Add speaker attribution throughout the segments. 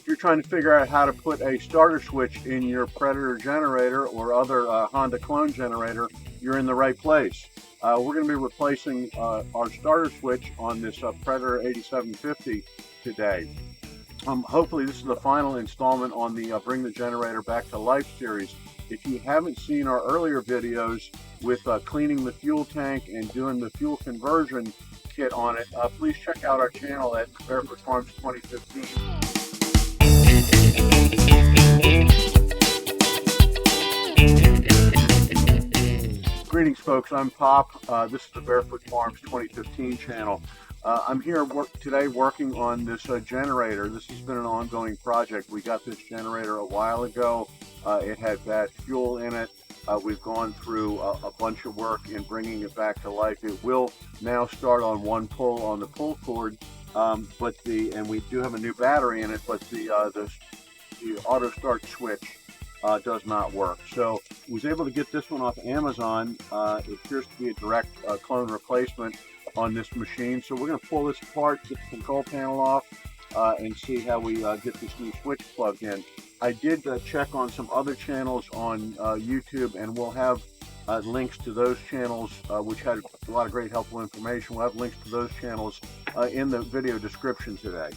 Speaker 1: If you're trying to figure out how to put a starter switch in your Predator generator or other Honda clone generator, you're in the right place. We're going to be replacing our starter switch on this Predator 8750 today. Hopefully this is the final installment on the Bring the Generator Back to Life series. If you haven't seen our earlier videos with cleaning the fuel tank and doing the fuel conversion kit on it, please check out our channel at Barefoot Farms 2015. Greetings folks, I'm Pop. This is the Barefoot Farms 2015 channel. I'm here today working on this generator. This has been an ongoing project. We got this generator a while ago. It had bad fuel in it. We've gone through a bunch of work in bringing it back to life. It will now start on one pull on the pull cord, and we do have a new battery in it, but the auto start switch does not work. So I was able to get this one off Amazon. It appears to be a direct clone replacement on this machine. So we're going to pull this apart, get the control panel off, and see how we get this new switch plugged in. I did check on some other channels on YouTube, and we'll have links to those channels, which had a lot of great helpful information. We'll have links to those channels in the video description today.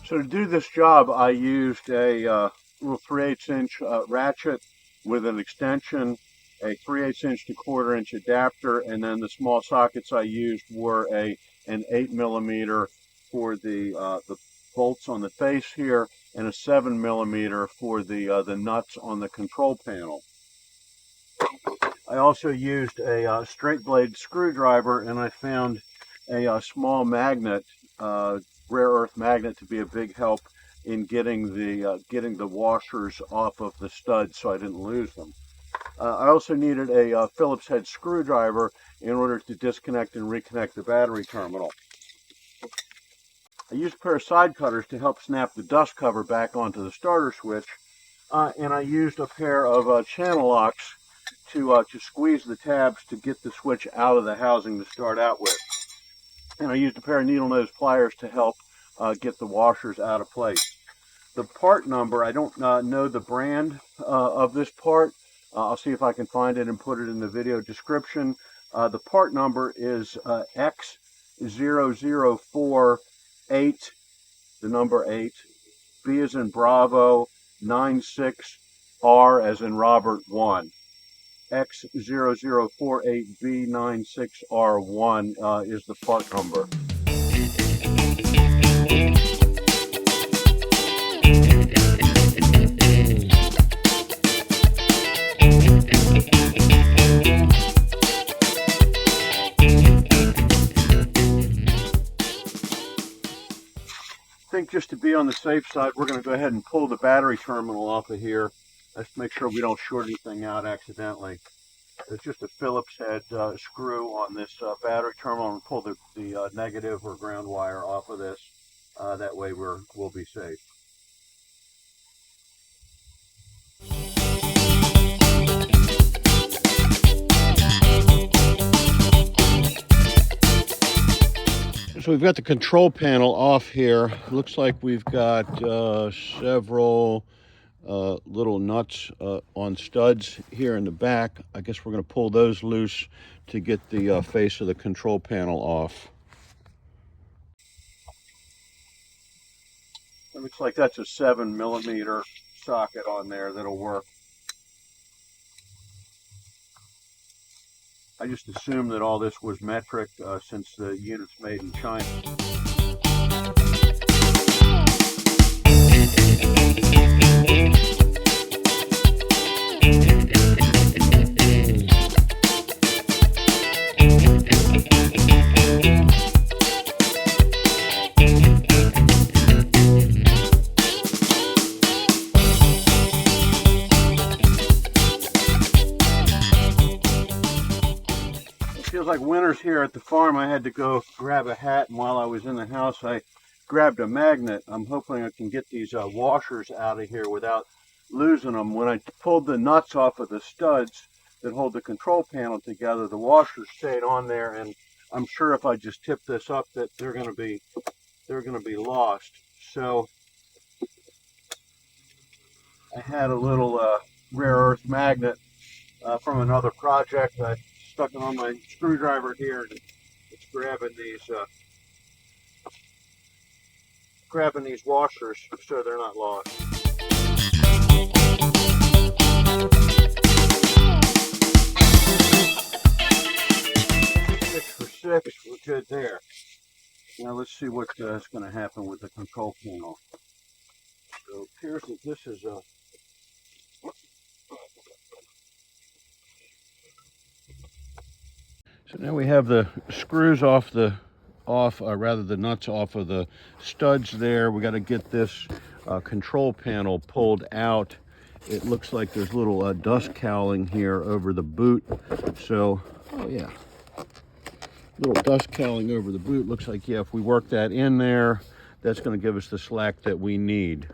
Speaker 1: So to do this job, I used a little 3/8 inch ratchet with an extension, a 3/8 inch to 1/4 inch adapter, and then the small sockets I used were an 8mm for the bolts on the face here, and a 7mm for the nuts on the control panel. I also used a straight blade screwdriver, and I found a small magnet, rare earth magnet, to be a big help in getting the washers off of the studs so I didn't lose them. I also needed a Phillips head screwdriver in order to disconnect and reconnect the battery terminal. I used a pair of side cutters to help snap the dust cover back onto the starter switch, and I used a pair of channel locks to squeeze the tabs to get the switch out of the housing to start out with. And I used a pair of needle nose pliers to help get the washers out of place. The part number, I don't know the brand of this part. I'll see if I can find it and put it in the video description. The part number is X0048, the number 8, B as in Bravo, 96R as in Robert 1. X0048B96R1 is the part number. I think just to be on the safe side, we're going to go ahead and pull the battery terminal off of here. Let's make sure we don't short anything out accidentally. It's just a Phillips head screw on this battery terminal, and pull the negative or ground wire off of this. That way we'll be safe. So we've got the control panel off here. Looks like we've got several little nuts on studs here in the back. I guess we're going to pull those loose to get the face of the control panel off. It looks like that's a 7mm socket on there that'll work. I just assumed that all this was metric since the unit's made in China. Feels like winter's here at the farm. I had to go grab a hat, and while I was in the house I grabbed a magnet. I'm hoping I can get these washers out of here without losing them. When I pulled the nuts off of the studs that hold the control panel together, the washers stayed on there, and I'm sure if I just tip this up that they're going to be lost. So had a little rare earth magnet from another project. I stuck it on my screwdriver here, and it's grabbing these washers so they're not lost. 6 for 6, we're good there. Now let's see what is going to happen with the control panel. So it appears that this is a So now we have the screws the nuts off of the studs there. We got to get this control panel pulled out. It looks like there's little dust cowling here over the boot. So, oh yeah, little dust cowling over the boot. Looks like, yeah, if we work that in there, that's going to give us the slack that we need.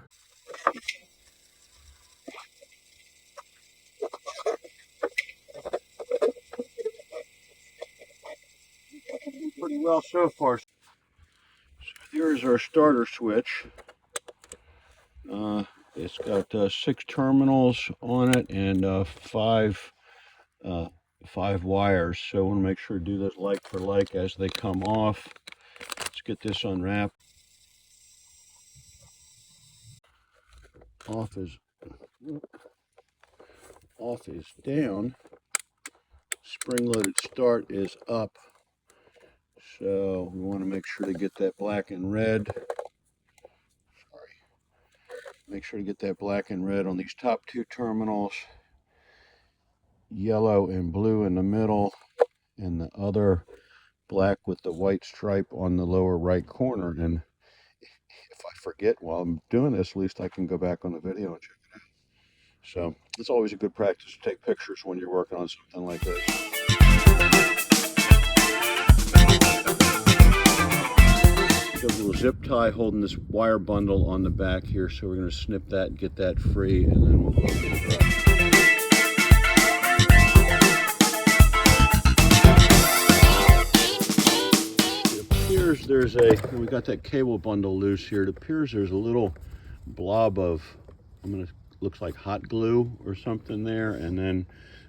Speaker 1: Pretty well so far. So here's our starter switch. It's got 6 terminals on it and 5 wires. So I want to make sure to do this like for like as they come off. Let's get this unwrapped. Off is down. Spring-loaded start is up. So we want to make sure to get that black and red. Make sure to get that black and red on these top 2 terminals. Yellow and blue in the middle, and the other black with the white stripe on the lower right corner. And if I forget while I'm doing this, at least I can go back on the video and check it out. So it's always a good practice to take pictures when you're working on something like this. Got a little zip tie holding this wire bundle on the back here, so we're going to snip that and get that free, and then we'll go to the brush. We got that cable bundle loose here. It appears there's a little blob of, looks like hot glue or something there, and then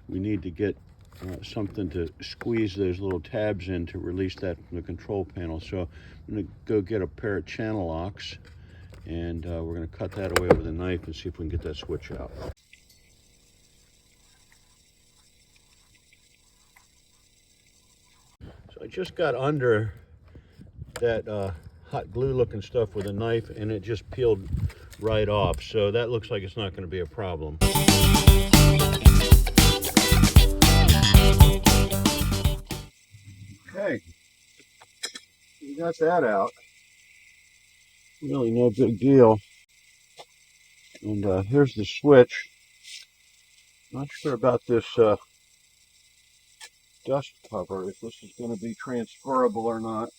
Speaker 1: we need to get something to squeeze those little tabs in to release that from the control panel. So I'm going to go get a pair of channel locks, and we're going to cut that away with a knife and see if we can get that switch out. So I just got under that hot glue looking stuff with a knife, and it just peeled right off. So that looks like it's not going to be a problem. Okay, we got that out. Really no big deal. And here's the switch. Not sure about this dust cover, if this is going to be transferable or not.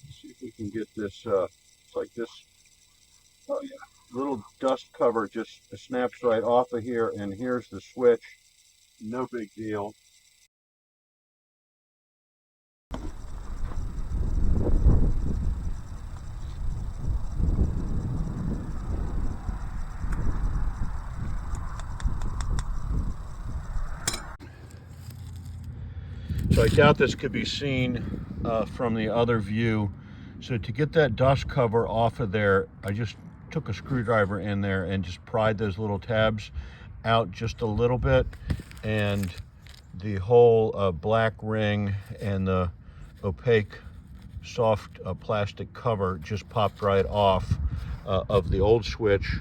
Speaker 1: Let's see if we can get this, it's like this, oh yeah, little dust cover just snaps right off of here, and here's the switch. No big deal. So I doubt this could be seen from the other view. So to get that dust cover off of there, I just took a screwdriver in there and just pried those little tabs out just a little bit, and the whole black ring and the opaque soft plastic cover just popped right off of the old switch,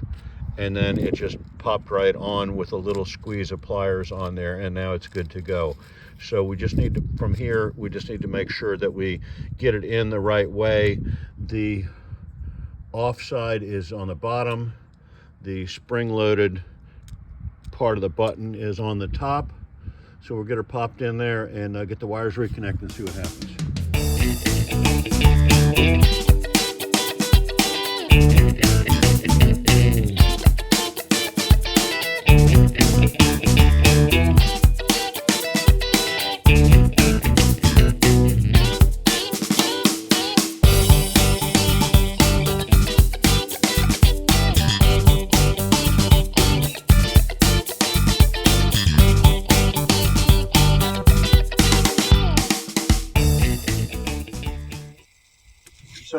Speaker 1: and then it just popped right on with a little squeeze of pliers on there, and now it's good to go. So we just need to, from here, we just need to make sure that we get it in the right way. The offside is on the bottom. The spring-loaded part of the button is on the top. So we'll get her popped in there and get the wires reconnected and see what happens.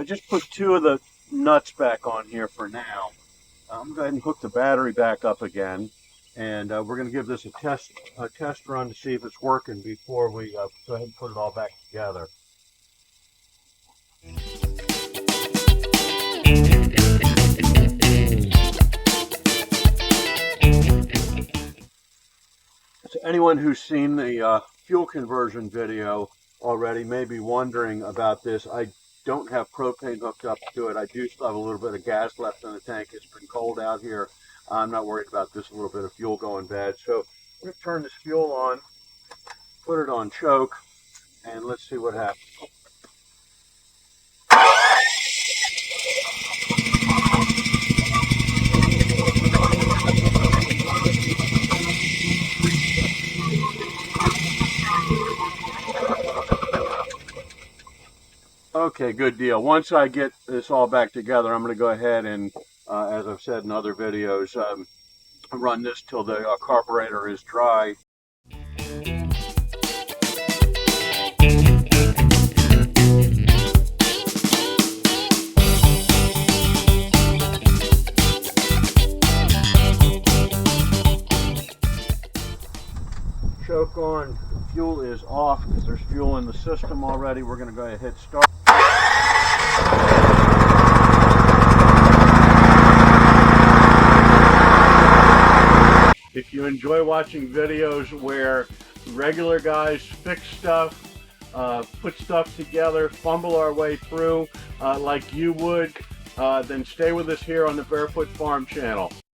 Speaker 1: I just put 2 of the nuts back on here for now. I'm going to go ahead and hook the battery back up again, and we're going to give this a test run to see if it's working before we go ahead and put it all back together. So anyone who's seen the fuel conversion video already may be wondering about this. I don't have propane hooked up to it. I do still have a little bit of gas left in the tank. It's been cold out here. I'm not worried about this little bit of fuel going bad. So I'm going to turn this fuel on, put it on choke, and let's see what happens. Okay, good deal. Once I get this all back together, I'm going to go ahead and, as I've said in other videos, run this till the carburetor is dry. Choke on, fuel is off because there's fuel in the system already. We're going to go ahead and hit start. If you enjoy watching videos where regular guys fix stuff, put stuff together, fumble our way through like you would, then stay with us here on the Barefoot Farm channel.